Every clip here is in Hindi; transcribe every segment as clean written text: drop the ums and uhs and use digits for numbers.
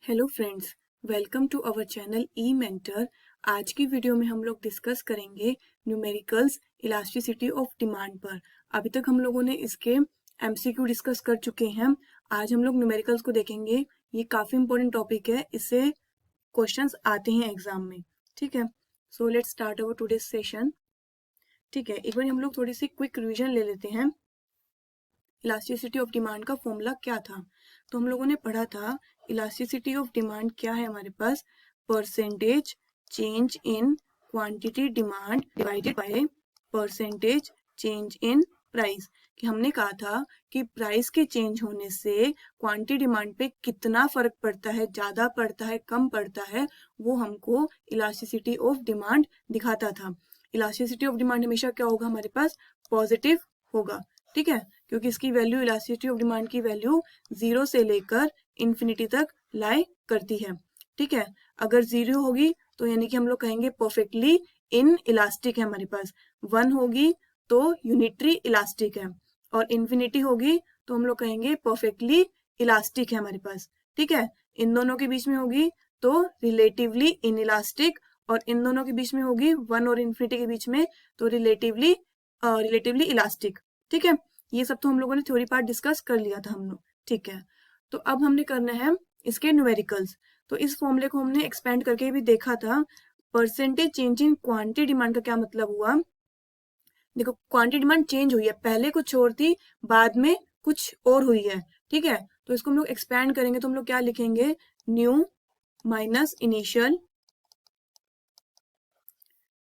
Hello friends, welcome to our channel E mentor. आज की वीडियो में हम लोग डिस्कस करेंगे न्यूमेरिकल्स इलास्टिसिटी ऑफ डिमांड पर। अभी तक हम लोगों ने इसके एमसीक्यू डिस्कस कर चुके हैं। आज हम लोग न्यूमेरिकल्स को देखेंगे। ये काफ़ी इंपॉर्टेंट टॉपिक है, इससे क्वेश्चंस आते हैं एग्जाम में। ठीक है, so let's start our today's session. ठीक है, एक बार हम लोग थोड़ी सी क्विक रिविजन ले लेते हैं। इलास्टिसिटी ऑफ डिमांड का फॉर्मूला क्या था? तो हम लोगों ने पढ़ा था इलास्टिसिटी ऑफ डिमांड क्या है हमारे पास, percentage change in quantity demand divided by percentage change in price. कि हमने कहा था कि प्राइस के चेंज होने से क्वांटिटी डिमांड पे कितना फर्क पड़ता है, ज्यादा पड़ता है, कम पड़ता है, वो हमको इलास्टिसिटी ऑफ डिमांड दिखाता था। इलास्टिसिटी ऑफ डिमांड हमेशा क्या होगा हमारे पास, पॉजिटिव होगा। ठीक है, क्योंकि इसकी वैल्यू, इलास्टिसिटी ऑफ डिमांड की वैल्यू 0 से लेकर इन्फिनिटी तक लाई करती है। ठीक है, अगर 0 होगी तो यानी कि हम लोग कहेंगे परफेक्टली इन इलास्टिक है हमारे पास, 1 होगी तो यूनिटरी इलास्टिक है, और इन्फिनिटी होगी तो हम लोग कहेंगे परफेक्टली इलास्टिक है हमारे पास। ठीक है, इन दोनों के बीच में होगी तो रिलेटिवली इन इलास्टिक, और इन दोनों के बीच में होगी 1 और इन्फिनिटी के बीच में तो रिलेटिवली इलास्टिक। ठीक है, ये सब तो हम लोगों ने थ्योरी पार्ट डिस्कस कर लिया था हम लोग। ठीक है, तो अब हमने करना है इसके न्यूमेरिकल्स। तो इस फॉर्मूले को हमने एक्सपेंड करके भी देखा था। Percentage change in quantity demand का क्या मतलब हुआ? देखो, क्वांटिटी डिमांड चेंज हुई है, पहले कुछ और थी, बाद में कुछ और हुई है। ठीक है, तो इसको हम लोग एक्सपेंड करेंगे तो हम लोग क्या लिखेंगे, न्यू माइनस इनिशियल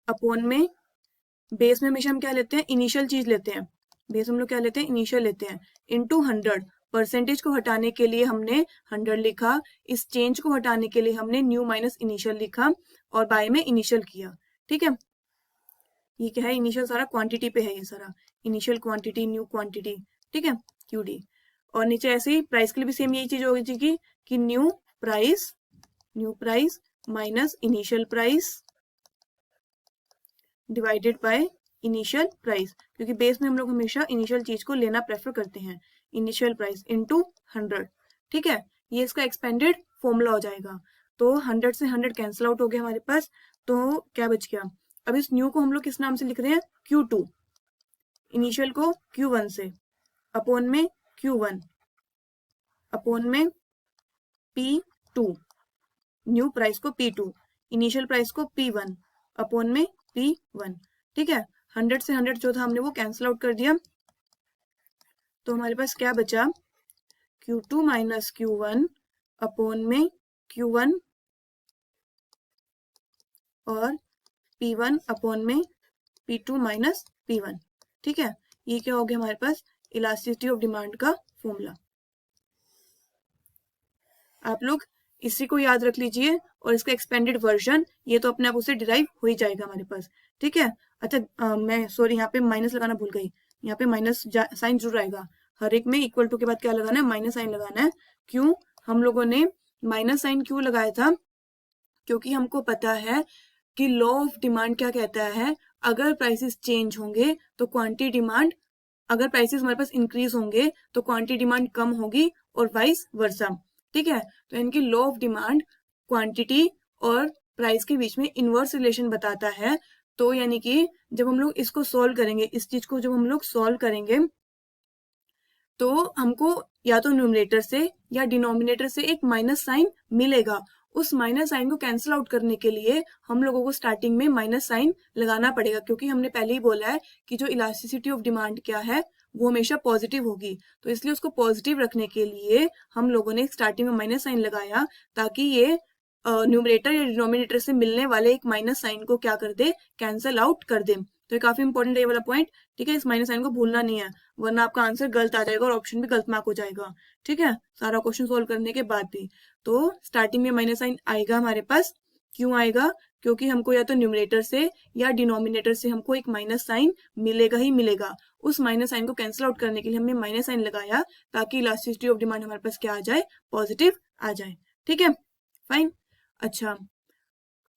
अपॉन में बेस में हमेशा हम क्या लेते हैं, इनिशियल चीज लेते हैं। बेस हम लोग क्या लेते हैं, इनिशियल लेते हैं, इनटू 100। परसेंटेज को हटाने के लिए हमने 100 लिखा, इस चेंज को हटाने के लिए हमने न्यू माइनस इनिशियल लिखा और बाय में इनिशियल किया। ठीक है, ये क्या है, इनिशियल सारा क्वांटिटी पे है, ये सारा इनिशियल क्वांटिटी न्यू क्वांटिटी। ठीक है, क्यूडी। और नीचे ऐसे ही प्राइस के लिए भी सेम यही चीज होगी कि new price minus initial price divided by initial price, क्योंकि बेस में हम लोग हमेशा इनिशियल चीज को लेना प्रेफर करते हैं। Initial price into 100। ठीक है, ये इसका एक्सपेंडेड फॉर्मूला हो जाएगा। तो 100 से 100 कैंसिल आउट हो गया हमारे पास, तो क्या बच गया? अब इस न्यू को हम लोग किस नाम से लिख रहे हैं, Q2, इनिशियल को Q1 से, अपॉन में Q1, अपॉन में P2, न्यू प्राइस को P2, इनिशियल प्राइस को P1, अपॉन में P1। ठीक है, 100 से 100 जो था हमने वो कैंसिल आउट कर दिया, तो हमारे पास क्या बचा, Q2 माइनस Q1 अपॉन में Q1 और P1 अपॉन में P2 माइनस P1। ठीक है, ये क्या हो गया हमारे पास, इलास्टिसिटी ऑफ डिमांड का फॉर्मूला। आप लोग इसी को याद रख लीजिए, और इसका एक्सपेंडेड वर्जन ये तो अपने आप उसे डिराइव हो ही जाएगा हमारे पास। ठीक है, अच्छा मैं सॉरी यहाँ पे माइनस लगाना भूल गई, यहाँ पे माइनस साइन जरूर आएगा। हर एक में इक्वल टू के बाद क्या लगाना है, माइनस साइन लगाना है। क्यों हम लोगों ने माइनस साइन क्यों लगाया था? क्योंकि हमको पता है कि लॉ ऑफ डिमांड क्या कहता है, अगर प्राइसेस चेंज होंगे तो क्वांटिटी डिमांड, अगर प्राइसेस हमारे पास इंक्रीज होंगे तो क्वांटिटी डिमांड कम होगी, और वाइस वर्सा। ठीक है, तो इनकी लॉ ऑफ डिमांड क्वांटिटी और प्राइस के बीच में इनवर्स रिलेशन बताता है। तो यानी कि जब हम लोग इसको सॉल्व करेंगे, इस चीज को जब हम लोग सॉल्व करेंगे तो हमको या तो न्यूमरेटर से या डिनोमिनेटर से एक माइनस साइन मिलेगा। उस माइनस साइन को कैंसिल आउट करने के लिए हम लोगों को स्टार्टिंग में माइनस साइन लगाना पड़ेगा, क्योंकि हमने पहले ही बोला है कि जो इलास्टिसिटी ऑफ डिमांड क्या है वो हमेशा पॉजिटिव होगी। तो इसलिए उसको पॉजिटिव रखने के लिए हम लोगों ने स्टार्टिंग में माइनस साइन लगाया, ताकि ये न्यूमरेटर या डिनोमिनेटर से मिलने वाले एक माइनस साइन को क्या कर दे, कैंसिल आउट कर दे। तो ये काफी इंपॉर्टेंट है ये वाला पॉइंट। ठीक है, इस माइनस साइन को भूलना नहीं है, वरना आपका आंसर गलत आ जाएगा और ऑप्शन भी गलत मार्क हो जाएगा। ठीक है, सारा क्वेश्चन सोल्व करने के बाद भी। तो स्टार्टिंग में माइनस साइन आएगा हमारे पास, क्यों आएगा? क्योंकि हमको या तो न्यूमरेटर से या डिनोमिनेटर से हमको एक माइनस साइन मिलेगा ही मिलेगा। उस माइनस साइन को कैंसिल आउट करने के लिए हमने माइनस साइन लगाया, ताकि इलास्टिसिटी ऑफ डिमांड हमारे पास क्या आ जाए, पॉजिटिव आ जाए। ठीक है, फाइन। अच्छा,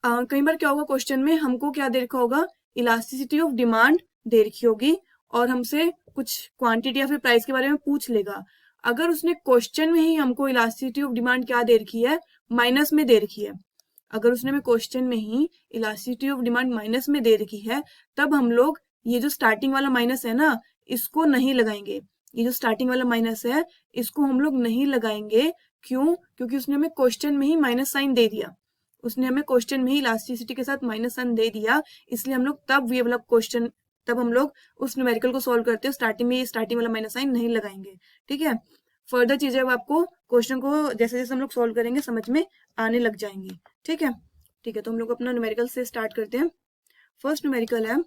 कई बार क्या होगा, क्वेश्चन में हमको क्या दे रखा होगा, इलास्टिसिटी ऑफ डिमांड दे रखी होगी, और हमसे कुछ क्वांटिटी या फिर प्राइस के बारे में पूछ लेगा। अगर उसने क्वेश्चन में ही हमको इलास्टिसिटी ऑफ डिमांड क्या दे रखी है, माइनस में दे रखी है, अगर उसने हमें क्वेश्चन में ही इलास्टिसिटी ऑफ डिमांड माइनस में दे रखी है, तब हम लोग ये जो स्टार्टिंग वाला माइनस है ना, इसको नहीं लगाएंगे। ये जो स्टार्टिंग वाला माइनस है, इसको हम लोग नहीं लगाएंगे। क्यों? क्योंकि उसने हमें क्वेश्चन में ही माइनस साइन दे दिया, उसने हमें क्वेश्चन में ही इलास्टिसिटी के साथ माइनस साइन दे दिया, इसलिए हम लोग तब ये वाला क्वेश्चन, तब हम लोग उस न्यूमेरिकल को सॉल्व करते हैं, स्टार्टिंग में ये स्टार्टिंग वाला माइनस साइन नहीं लगाएंगे। ठीक है, फर्दर चीजें अब आपको क्वेश्चन को जैसे जैसे हम लोग सॉल्व करेंगे समझ में आने लग जाएंगी। ठीक है, ठीक है, तो हम लोग अपना न्यूमेरिकल से स्टार्ट करते हैं। फर्स्ट न्यूमेरिकल है,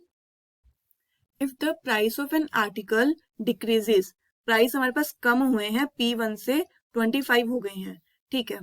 if the price of an article decreases, price हमारे पास कम हुए हैं, P1 से 25 हो गए हैं। ठीक है,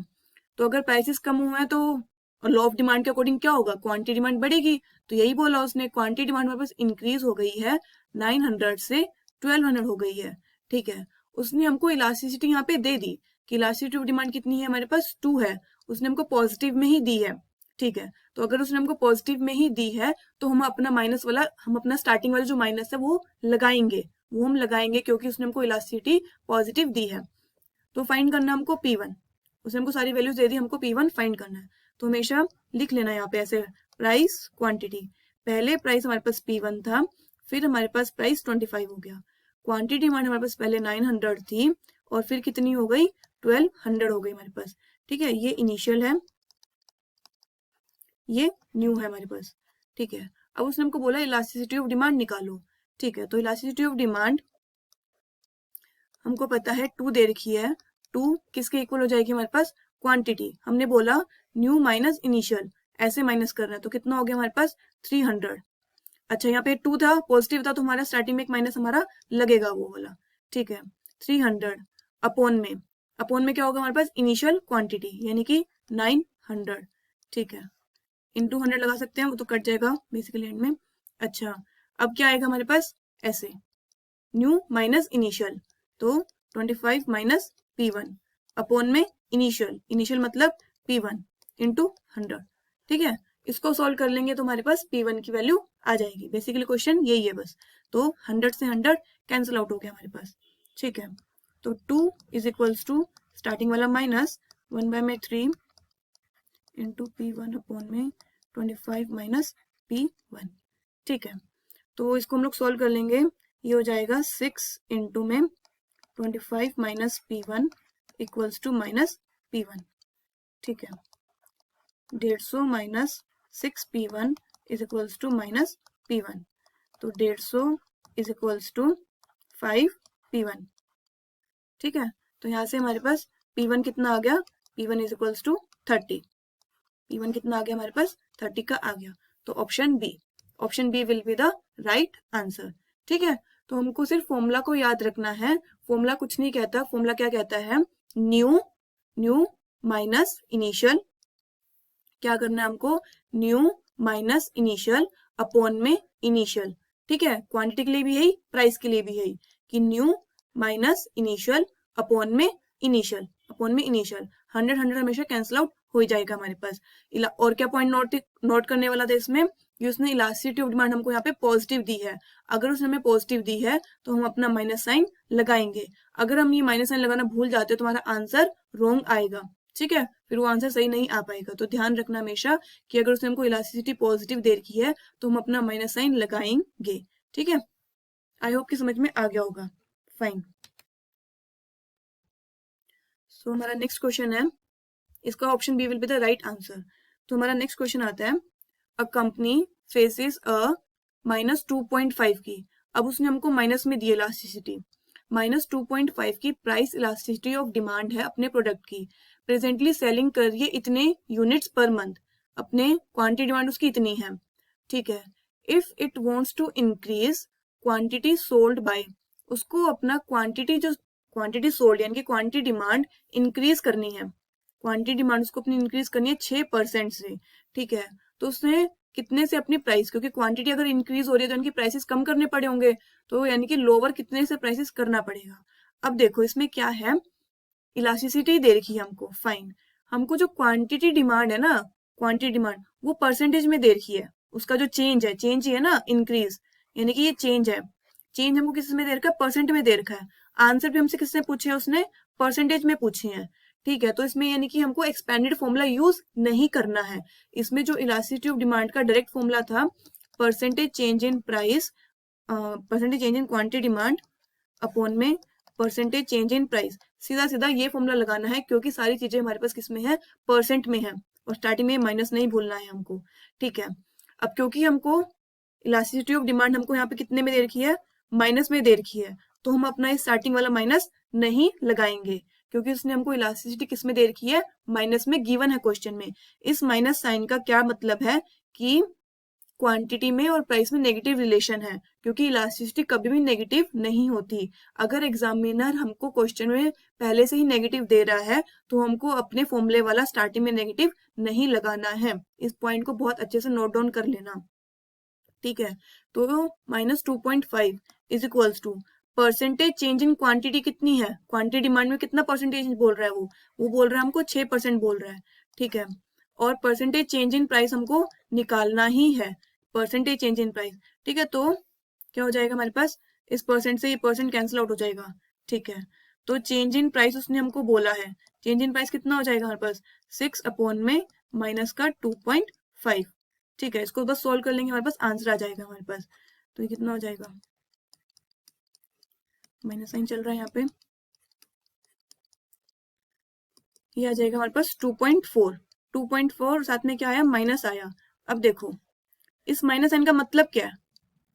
तो अगर प्राइसेस कम हुए हैं तो लॉ ऑफ डिमांड के अकॉर्डिंग क्या होगा, क्वांटिटी डिमांड बढ़ेगी। तो यही बोला उसने, क्वांटिटी डिमांड हमारे पास इंक्रीज हो गई है, 900 से 1200 हो गई है। ठीक है, उसने हमको इलास्टिसिटी यहाँ पे दे दी कि इलास्टिसिटी ऑफ डिमांड कितनी है, हमारे पास 2 है, उसने हमको पॉजिटिव में ही दी है। ठीक है, तो अगर उसने हमको पॉजिटिव में ही दी है तो हम अपना माइनस वाला, हम अपना स्टार्टिंग वाला जो माइनस है वो लगाएंगे, वो हम लगाएंगे क्योंकि उसने हमको इलास्टिसिटी पॉजिटिव दी है। तो फाइंड करना हमको P1, उसने हमको सारी वैल्यूज दे दी, हमको P1 फाइंड करना है। तो हमेशा लिख लेना यहाँ पे ऐसे, प्राइस क्वांटिटी, पहले प्राइस हमारे पास P1 था, फिर हमारे पास प्राइस 25 हो गया, क्वांटिटी हमारे पास पहले 900 थी और फिर कितनी हो गई, 1200 हो गई हमारे पास। ठीक है, ये इनिशियल है, ये न्यू है हमारे पास। ठीक है, अब उसने हमको बोला इलास्टिसिटी ऑफ डिमांड निकालो। ठीक है, तो इलास्टिसिटी ऑफ डिमांड हमको पता है 2 दे रखी है, 2 किसके इक्वल हो जाएगी हमारे पास, क्वांटिटी। हमने बोला न्यू माइनस इनिशियल, ऐसे माइनस करना है, तो कितना हो गया हमारे पास 300। अच्छा, यहाँ पे 2 था, पॉजिटिव था, तो हमारा स्टार्टिंग में एक माइनस हमारा लगेगा वो वाला। ठीक है, 300 अपॉन में क्या होगा हमारे पास, इनिशियल क्वांटिटी यानी कि 900। ठीक है, इंटू 100 लगा सकते हैं, वो तो कट जाएगा बेसिकली एंड में। अच्छा, अब क्या आएगा हमारे पास, ऐसे न्यू माइनस इनिशियल, तो 25 माइनस P1 अपॉन में इनिशियल, इनिशियल मतलब P1 इंटू 100। ठीक है, इसको सॉल्व कर लेंगे तो हमारे पास P1 की वैल्यू आ जाएगी। बेसिकली क्वेश्चन यही है बस, तो 100 से 100 कैंसिल आउट हो गया हमारे पास। ठीक है, तो 2 इज इक्वल्स टू स्टार्टिंग वाला माइनस 1/3 इंटू P1 अपॉन में 25 माइनस P1। ठीक है, तो इसको हम लोग सॉल्व कर लेंगे, ये हो जाएगा 6 इंटू में 25 minus P1 equals to minus P1। ठीक है, 150 minus 6P1 is equals to minus P1, तो 150 इज इक्वल्स टू 5P1। ठीक है, तो यहाँ से हमारे पास P1 कितना आ गया, P1 is equals to 30, P1 कितना आ गया हमारे पास, 30 का आ गया। तो option B will be the right answer. ठीक है, तो हमको सिर्फ फॉर्मूला को याद रखना है, फॉर्मूला कुछ नहीं कहता, फॉर्मूला क्या कहता है, न्यू माइनस इनिशियल, क्या करना है हमको, न्यू माइनस इनिशियल अपॉन में इनिशियल। ठीक है, क्वांटिटी के लिए भी यही, प्राइस के लिए भी यही, कि न्यू माइनस इनिशियल अपॉन में इनिशियल, 100 हमेशा कैंसिल आउट हो ही जाएगा हमारे पास। और क्या पॉइंट नोट करने वाला था इसमें, कि उसने इलास्टिसिटी ऑफ डिमांड हमको यहाँ पे पॉजिटिव दी है, अगर उसने हमें पॉजिटिव दी है तो हम अपना माइनस साइन लगाएंगे, अगर हम ये माइनस साइन लगाना भूल जाते हैं तो हमारा आंसर रॉन्ग आएगा। ठीक है, फिर वो आंसर सही नहीं आ पाएगा, तो ध्यान रखना हमेशा कि अगर उसने हमको इलास्टिसिटी पॉजिटिव दे रखी है तो हम अपना माइनस साइन लगाएंगे। ठीक है, आई होप कि समझ में आ गया होगा। फाइन, सो हमारा नेक्स्ट क्वेश्चन है, इसका option B will be the right answer. तो हमारा नेक्स्ट क्वेश्चन आता है, a company faces a minus 2.5 की, अब उसने हमको माइनस में दी इलास्टिसिटी, माइनस 2.5 की प्राइस इलास्टिसिटी ऑफ डिमांड है अपने प्रोडक्ट की, प्रेजेंटली सेलिंग कर रही है इतने यूनिट्स पर मंथ, अपने क्वांटिटी डिमांड उसकी इतनी है। ठीक है, if it wants to increase quantity sold by, उसको अपना क्वांटिटी सोल्ड यानी कि क्वांटिटी डिमांड इंक्रीज करनी है, क्वांटिटी डिमांड उसको अपनी इंक्रीज करनी है 6% से। ठीक है, तो उसने कितने से अपनी प्राइस, क्योंकि क्वांटिटी अगर इंक्रीज हो रही है तो इनकी प्राइसेस कम करने पड़े होंगे, तो यानी कि लोअर कितने से प्राइसेस करना पड़ेगा। अब देखो इसमें क्या है, इलास्टिसिटी दे रखी है हमको, फाइन, हमको जो क्वांटिटी डिमांड है ना, क्वांटिटी डिमांड वो परसेंटेज में दे रखी है, उसका जो चेंज है, चेंज ही है ना इंक्रीज, यानी कि ये चेंज है, चेंज हमको किस में दे रखा है, परसेंट में दे रखा है। आंसर भी हमसे किसने पूछे हैं, उसने परसेंटेज में पूछे हैं, ठीक है। तो इसमें यानी कि हमको एक्सपेंडेड फॉर्मूला यूज नहीं करना है। इसमें जो इलास्टिसिटी ऑफ डिमांड का डायरेक्ट फॉर्मूला था percentage change in price, percentage change in quantity demand upon में परसेंटेज चेंज इन प्राइस, सीधा सीधा ये फॉर्मूला लगाना है, क्योंकि सारी चीजें हमारे पास किस में है, परसेंट में है, और स्टार्टिंग में माइनस नहीं भूलना है हमको, ठीक है। अब क्योंकि हमको इलास्टिसिटी ऑफ डिमांड हमको यहाँ पे कितने में दे रखी है, माइनस में दे रखी है, तो हम अपना ये स्टार्टिंग वाला माइनस नहीं लगाएंगे, क्योंकि उसने हमको इलास्टिसिटी किस में दे रखी है, माइनस में गिवन है क्वेश्चन में। इस माइनस साइन का क्या मतलब है कि क्वांटिटी में और प्राइस में नेगेटिव रिलेशन है, क्योंकि इलास्टिसिटी कभी भी नेगेटिव नहीं होती। अगर एग्जामिनर हमको क्वेश्चन में पहले से ही नेगेटिव दे रहा है तो हमको अपने फॉर्मूले वाला स्टार्टिंग में नेगेटिव नहीं लगाना है। इस पॉइंट को बहुत अच्छे से नोट डाउन कर लेना, ठीक है। तो -2.5 is equals to percentage change in quantity कितनी है, क्वांटिटी डिमांड में कितना परसेंटेज बोल रहा है, वो बोल रहा है हमको 6% बोल रहा है, ठीक है। और परसेंटेज चेंज इन प्राइस हमको निकालना ही है, परसेंटेज चेंज इन प्राइस, ठीक है। तो क्या हो जाएगा हमारे पास, इस परसेंट से ये परसेंट कैंसिल आउट हो जाएगा, ठीक है। तो चेंज इन प्राइस उसने हमको बोला है, चेंज इन प्राइस कितना हो जाएगा हमारे पास, 6 अपॉन में माइनस का 2.5, ठीक है। इसको बस सोल्व कर लेंगे, हमारे पास आंसर आ जाएगा हमारे पास। तो ये कितना हो जाएगा, माइनस साइन चल रहा है यहाँ पे, ये आ जाएगा हमारे पास 2.4, 2.4 साथ में क्या आया, माइनस आया। अब देखो इस माइनस साइन का मतलब क्या है,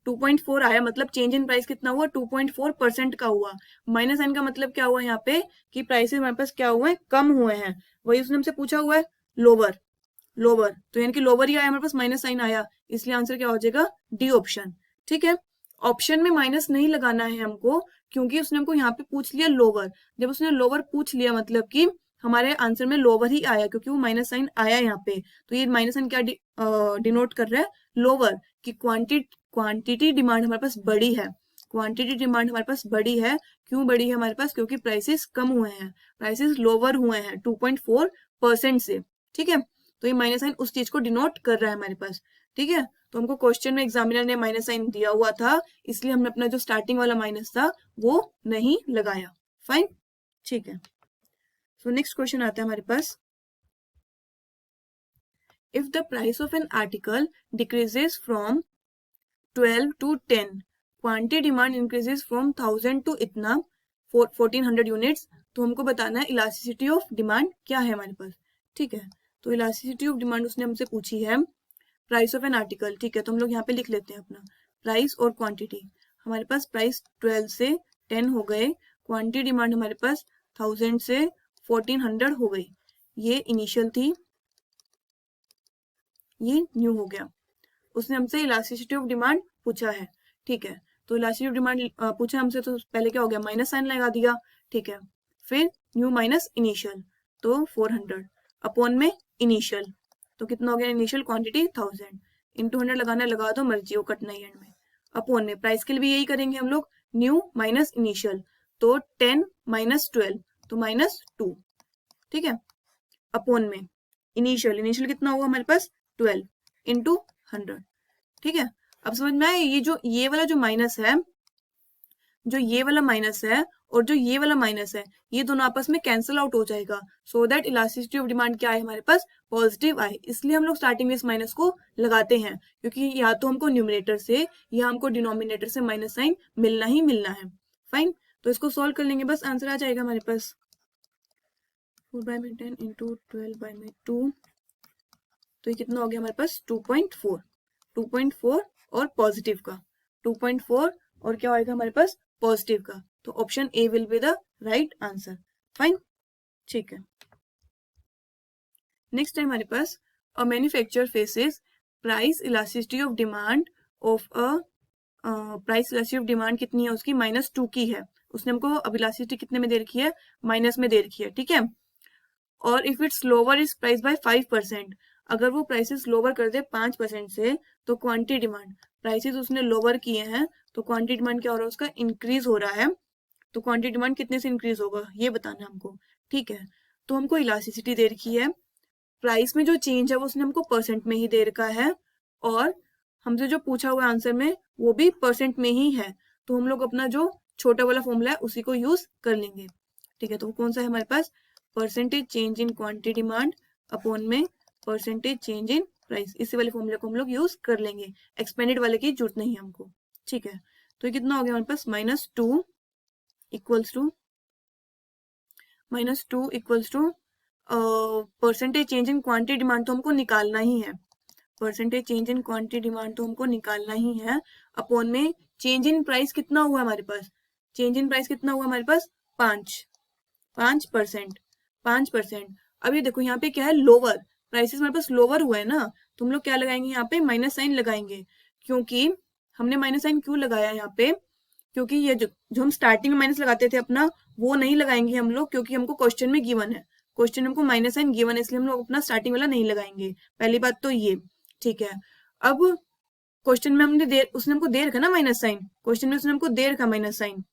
2.4 आया मतलब चेंज इन प्राइस कितना हुआ, 2.4% का हुआ। माइनस साइन का मतलब क्या हुआ यहाँ पे, कि प्राइसेस हमारे पास क्या हुए हैं, कम हुए हैं। वही उसने हमसे पूछा हुआ है, लोअर, लोअर, तो यानी कि लोअर ही आया हमारे पास, माइनस साइन आया, इसलिए आंसर क्या हो जाएगा, डी ऑप्शन, ठीक है। ऑप्शन में माइनस नहीं लगाना है हमको, क्योंकि उसने हमको यहाँ पे पूछ लिया लोअर। जब उसने लोअर पूछ लिया मतलब कि हमारे आंसर में लोअर ही आया, क्योंकि वो माइनस साइन आया यहाँ पे। तो ये माइनस साइन क्या डिनोट कर रहा है, लोअर, की क्वांटिटी डिमांड हमारे पास बड़ी है, क्वांटिटी डिमांड हमारे पास बड़ी है। क्यों बड़ी है हमारे पास, क्योंकि प्राइसेस कम हुए हैं, प्राइसेस लोअर हुए हैं 2.4% से, ठीक है। तो ये माइनस साइन उस चीज को डिनोट कर रहा है हमारे पास, ठीक है। तो हमको क्वेश्चन में एग्जामिनर ने माइनस साइन दिया हुआ था, इसलिए हमने अपना जो स्टार्टिंग वाला माइनस था वो नहीं लगाया, फाइन, ठीक है। सो नेक्स्ट क्वेश्चन आता है हमारे पास, if the price of an article decreases from 12 to 10, quantity demand increases from 1000 to इतना 1400 यूनिट्स, तो हमको बताना है इलास्टिसिटी ऑफ डिमांड क्या है हमारे पास, ठीक है। तो इलास्टिसिटी ऑफ डिमांड उसने हमसे पूछी है प्राइस ऑफ एन आर्टिकल, ठीक है। तो हम लोग यहाँ पे लिख लेते हैं अपना प्राइस और क्वांटिटी। हमारे पास प्राइस 12 से 10 हो गए, क्वांटिटी डिमांड हमारे पास 1000 से 1400 हो गई। ये इनिशियल थी, ये न्यू हो गया। उसने हमसे इलास्टिसिटी ऑफ डिमांड पूछा है, ठीक है। तो इलास्टिसिटी ऑफ डिमांड पूछा हमसे, तो पहले क्या हो गया, माइनस साइन लगा दिया, ठीक है। फिर न्यू माइनस इनिशियल, तो 400 अपॉन में इनिशियल, तो कितना हो गया, इनिशियल क्वांटिटी 1000 इंटू 100 लगाना लगा दो, मर्जी हो, कटना ही एंड में। अपॉन में प्राइस के लिए भी यही करेंगे हम लोग, न्यू माइनस इनिशियल, तो 10 माइनस 12 तो -2, ठीक है। अपॉन में इनिशियल, इनिशियल कितना होगा हमारे पास 12 इंटू 100, ठीक है। अब समझ में आया, ये वाला जो माइनस है, जो ये वाला माइनस है और जो ये वाला माइनस है, ये दोनों आपस में कैंसिल आउट हो जाएगा, so that elasticity of demand क्या है हमारे पास, पॉजिटिव आए। इसलिए हम लोग स्टार्टिंग में इस माइनस को लगाते हैं, क्योंकि या तो हमको न्यूमिनेटर से या हमको डिनोमिनेटर से माइनस साइन मिलना ही मिलना है, फाइन। तो इसको सोल्व कर लेंगे, बस आंसर आ जाएगा हमारे पास 4/10 इंटू 12/2, तो ये कितना हो गया हमारे पास 2.4, 2.4 और पॉजिटिव का 2.4 और क्या होएगा हमारे पास पॉजिटिव का, तो option A will be the right answer, fine, ठीक है। नेक्स्ट है हमारे पास, a manufacturer faces price elasticity of demand of a price elasticity of demand कितनी है उसकी, -2 की है। उसने हमको अब इलास्टिसिटी कितने में दे रखी है, माइनस में दे रखी है, ठीक है। और if it's lower is price by 5%, अगर वो प्राइसेस लोअर कर दे 5% से, तो क्वांटिटी डिमांड, प्राइसेस उसने लोअर किए हैं तो क्वांटिटी डिमांड क्या हो रहा है, उसका इंक्रीज हो रहा है। तो क्वांटिटी डिमांड कितने से इंक्रीज होगा ये बताना हमको, ठीक है। तो हमको इलास्टिसिटी दे रखी है, प्राइस में जो चेंज है वो उसने हमको परसेंट में ही दे रखा है, और हमसे जो पूछा हुआ आंसर में वो भी परसेंट में ही है। तो हम लोग अपना जो छोटा वाला फॉर्मूला है उसी को यूज कर लेंगे। ठीक है, तो कौन सा है हमारे पास, percentage change in quantity demand upon में परसेंटेज चेंज इन प्राइस, इसी वाले फॉर्मूले को हम लोग यूज कर लेंगे, एक्सपेंडेड वाले की जरूरत नहीं है हमको। ठीक है, तो ये कितना हो गया हमारे पास, -2 equals to percentage change in quantity demand तो हमको निकालना ही है, percentage change in quantity demand तो हमको निकालना ही है, अपॉन में चेंज इन प्राइस कितना हुआ हमारे पास, चेंज इन प्राइस कितना हुआ हमारे पास, 5%। अब ये देखो यहाँ पे क्या है, लोअर प्राइसेस हमारे पास लोअर हुआ है ना, तो हम लोग क्या लगाएंगे यहाँ पे, माइनस साइन लगाएंगे। क्योंकि हमने माइनस साइन क्यों लगाया यहाँ पे, क्योंकि ये जो हम स्टार्टिंग में माइनस लगाते थे अपना, वो नहीं लगाएंगे हम लोग, क्योंकि हमको क्वेश्चन में गिवन है, क्वेश्चन में हमको माइनस साइन गिवन है, इसलिए हम लोग अपना स्टार्टिंग वाला नहीं लगाएंगे, पहली बात तो ये। ठीक है, अब क्वेश्चन में उसने हमको दे रखा ना माइनस साइन, क्वेश्चन में उसने हमको दे रखा माइनस साइन,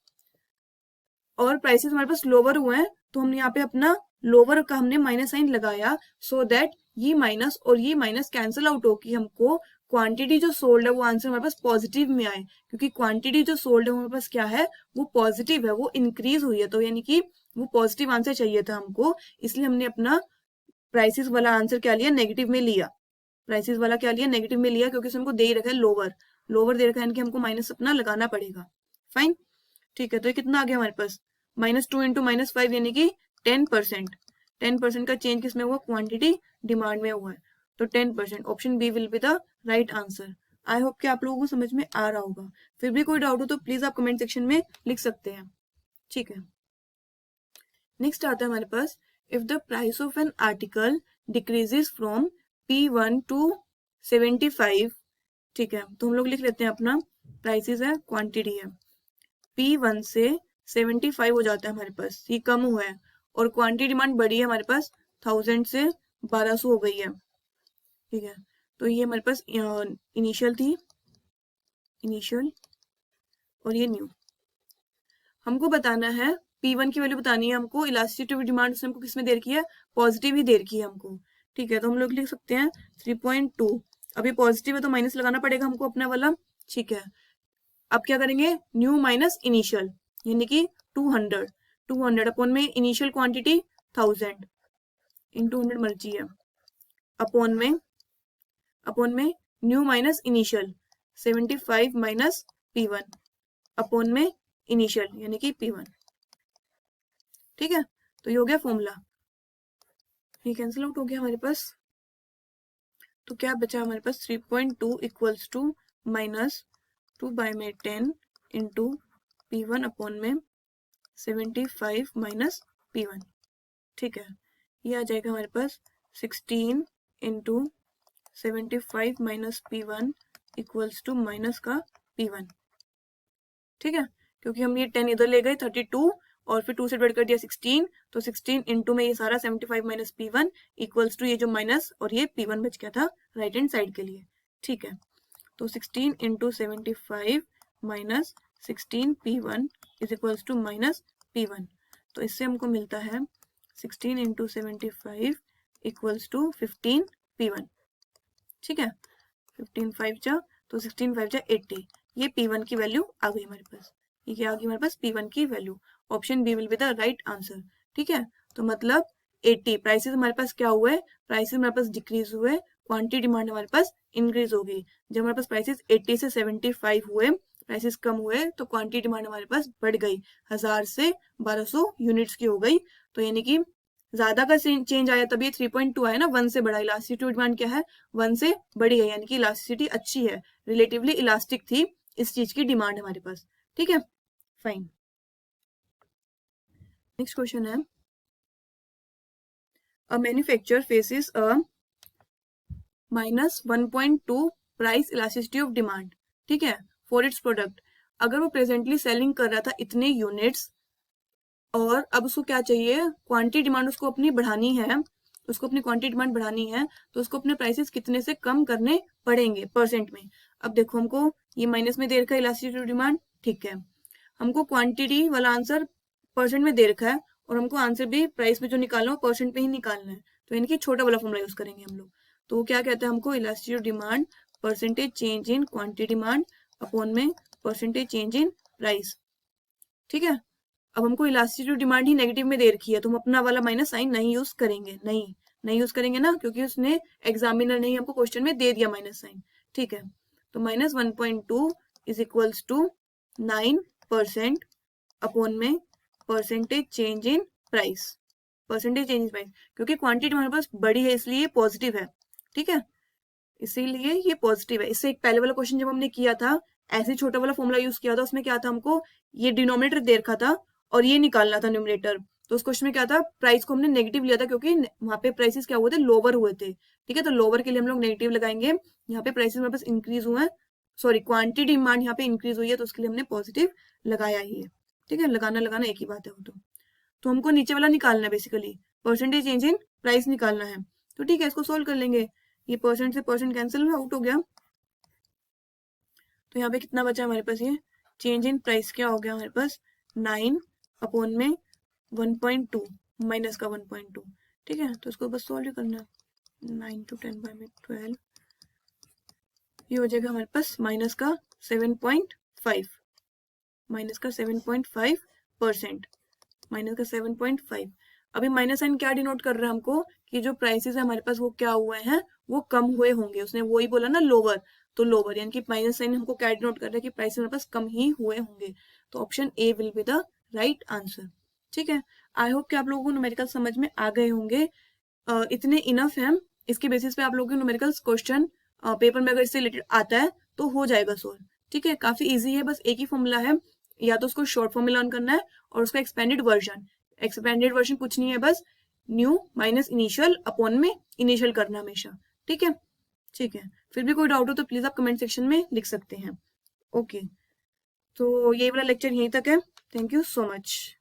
और प्राइसेस हमारे पास लोअर हुए हैं, तो हमने यहाँ पे अपना लोअर का हमने माइनस साइन लगाया, सो दैट ये माइनस और ये माइनस कैंसिल आउट हो कि हमको क्वांटिटी जो सोल्ड है वो आंसर हमारे पास पॉजिटिव में आए, क्योंकि क्वांटिटी जो सोल्ड है हमारे पास क्या है, वो पॉजिटिव है, वो इंक्रीज हुई है, तो यानी कि वो पॉजिटिव आंसर चाहिए था हमको, इसलिए हमने अपना प्राइसेस वाला आंसर क्या लिया, नेगेटिव में लिया, प्राइसेस वाला क्या लिया, नेगेटिव में लिया, क्योंकि हमको दे ही रखा है लोअर दे रखा है, यानी कि हमको माइनस अपना लगाना पड़ेगा। फाइन, ठीक है, तो ये कितना आ गया हमारे पास, -2 इंटू -5 यानी कि 10% का चेंज किसमें हुआ, क्वांटिटी डिमांड में हुआ है, तो 10%, option B will be the right answer. I hope कि आप लोगों को समझ में आ रहा होगा, फिर भी कोई डाउट हो तो प्लीज आप कमेंट सेक्शन में लिख सकते हैं। ठीक है, नेक्स्ट आता है हमारे पास, if the price of an article decreases from P1 to 75, ठीक है, तो हम लोग लिख लेते हैं अपना प्राइसेस है, क्वांटिटी है, P1 से 75 हो जाता है हमारे पास, ये कम हुआ है, और क्वांटिटी डिमांड बढ़ी है हमारे पास 1000 से 1200 हो गई है। ठीक है, तो ये हमारे पास इनिशियल थी, इनिशियल, और ये न्यू। हमको बताना है P1 की वैल्यू बतानी है हमको, इलास्टिसिटी ऑफ डिमांड उसने हमको किसमें दे रखी है, पॉजिटिव ही दे रखी है हमको। ठीक है, तो हम लोग लिख सकते हैं 3.2, अभी पॉजिटिव है तो माइनस लगाना पड़ेगा हमको अपना वाला। ठीक है, अब क्या करेंगे, न्यू माइनस इनिशियल, यानी कि 200 अपॉन में इनिशियल क्वांटिटी 1000 इंटू 100 मर्जी है, अपॉन में new minus initial 75 minus P1 upon में इनिशियल यानी कि P1। ठीक है, तो ये हो गया फॉर्मूला, ये कैंसिल आउट हो गया हमारे पास, तो क्या बचा हमारे पास, 3.2 equals to -2/10 into P1 upon में 75 माइनस P1। ठीक है, ये आ जाएगा हमारे पास 16 into 75 minus P1 equals to minus का P1। ठीक है, क्योंकि हम ये 10 इधर ले गए 32 और फिर 2 से डिवाइड कर दिया 16, तो 16 इंटू में ये सारा 75 माइनस P1 इक्वल्स टू ये जो माइनस और ये P1 बच गया था राइट हैंड साइड के लिए। ठीक है, तो 16 into 75 minus 16 P1 is equals to minus P1, तो इससे हमको मिलता है 16 इंटू 75 इक्वल्स टू 15 P1। ठीक है, 15 5 जा तो 16 5 जा 80, ये P1 की वैल्यू आ गई हमारे पास, ये क्या आ गई हमारे पास, P1 की value, option B will be the right answer. ठीक है, तो मतलब 80 प्राइसेस हमारे पास क्या हुए, प्राइसेस हमारे पास डिक्रीज हुए, क्वांटिटी डिमांड हमारे पास इंक्रीज हो गई। जब हमारे पास प्राइसेस 80 से 75 हुए, प्राइसेस कम हुए, तो क्वांटिटी डिमांड हमारे पास बढ़ गई, 1000 से 1200 यूनिट्स की हो गई, तो यानी कि ज्यादा का चेंज आया तभी 3.2 आया ना, 1 से बड़ा, इलास्टिसिटी डिमांड क्या है, 1 से बड़ी है, यानी कि इलास्टिसिटी अच्छी है, रिलेटिवली इलास्टिक थी इस चीज की डिमांड हमारे पास। ठीक है, फाइन, नेक्स्ट क्वेश्चन है, अ manufacturer faces a -1.2 price elasticity of demand, ठीक है, फॉर इट्स प्रोडक्ट। अगर वो प्रेजेंटली सेलिंग कर रहा था इतने यूनिट्स, और अब उसको क्या चाहिए, क्वांटिटी डिमांड उसको अपनी बढ़ानी है, उसको अपनी क्वांटिटी डिमांड बढ़ानी है, तो उसको अपने प्राइसेस कितने से कम करने पड़ेंगे परसेंट में। अब देखो हमको ये माइनस में दे रखा है इलास्टिसिटी ऑफ डिमांड, ठीक है, हमको क्वांटिटी वाला आंसर परसेंट में दे रखा है, और हमको आंसर भी प्राइस में जो निकालना हो परसेंट में ही निकालना है, तो यानी कि छोटा वाला फॉर्मूला यूज करेंगे हम लोग। तो क्या कहता है हमको, elasticity of demand percentage change in quantity demand upon में परसेंटेज चेंज इन प्राइस। ठीक है। अब हमको इलास्टिसिटी डिमांड ही नेगेटिव में दे रखी है, तो हम अपना वाला माइनस साइन नहीं यूज करेंगे, नहीं यूज करेंगे ना, क्योंकि उसने एग्जामिनर ने ही हमको क्वेश्चन में दे दिया माइनस साइन। ठीक है, तो -1.2 इज इक्वल्स टू 9% अपॉन में percentage change in price, percentage change in price, क्योंकि क्वांटिटी हमारे पास बड़ी है इसलिए पॉजिटिव है। ठीक है, इसीलिए ये पॉजिटिव है। इससे एक पहले वाला क्वेश्चन जब हमने किया था, ऐसे छोटा वाला फॉर्मूला यूज किया था, उसमें क्या था, हमको ये डिनोमिनेटर दे रखा था और ये निकालना था न्यूमरेटर। तो उस क्वेश्चन में क्या था, प्राइस को हमने नेगेटिव लिया था क्योंकि वहां पे प्राइसेस क्या हुए थे, लोअर हुए थे। ठीक है, तो लोअर के लिए हम लोग नेगेटिव लगाएंगे। यहाँ पे प्राइसेस हमारे पास इंक्रीज हुए हैं, सॉरी क्वांटिटी डिमांड यहाँ पे इंक्रीज हुई है, तो उसके लिए हमने पॉजिटिव लगाया ही है। ठीक है, लगाना लगाना एक ही बात है वो तो हमको नीचे वाला निकालना है, basically percentage change in price निकालना है। तो ठीक है, इसको सोल्व कर लेंगे। ये परसेंट से परसेंट कैंसिल आउट हो गया, तो यहाँ पे कितना बचा हमारे पास, ये चेंज इन प्राइस क्या हो गया हमारे पास, 9 अपॉन में 1.2 माइनस का 1.2। ठीक है, तो इसको बस सोल्व करना है, 9 to 10 by में 12, ये हो जाएगा हमारे पास माइनस का 7.5, माइनस का 7.5%, माइनस का 7.5। अभी माइनस साइन क्या डिनोट कर रहा है हमको, कि जो प्राइसेस है हमारे पास वो क्या हुए हैं, वो कम हुए होंगे। उसने वो ही बोला ना लोअर, तो लोअर यानी कि माइनस साइन हमको क्या डिनोट कर रहा है कि प्राइसेस हमारे पास कम ही हुए होंगे। तो option A will be the right answer. ठीक है, आई होप कि आप लोगों को न्यूमेरिकल समझ में आ गए होंगे। इतने इनफ है, इसके बेसिस पे आप लोगों के न्यूमेरिकल्स क्वेश्चन पेपर में अगर इससे रिलेटेड आता है तो हो जाएगा सोल्व। ठीक है, काफी इजी है, बस एक ही फॉर्मूला है, या तो उसको शॉर्ट फॉर्म में लर्न करना है और उसका एक्सपेंडेड वर्जन। एक्सपेंडेड वर्जन कुछ नहीं है, बस न्यू माइनस इनिशियल अपॉन में इनिशियल करना हमेशा। ठीक है, ठीक है, फिर भी कोई डाउट हो तो प्लीज आप कमेंट सेक्शन में लिख सकते हैं। ओके, तो ये वाला लेक्चर यहीं तक है। Thank you so much.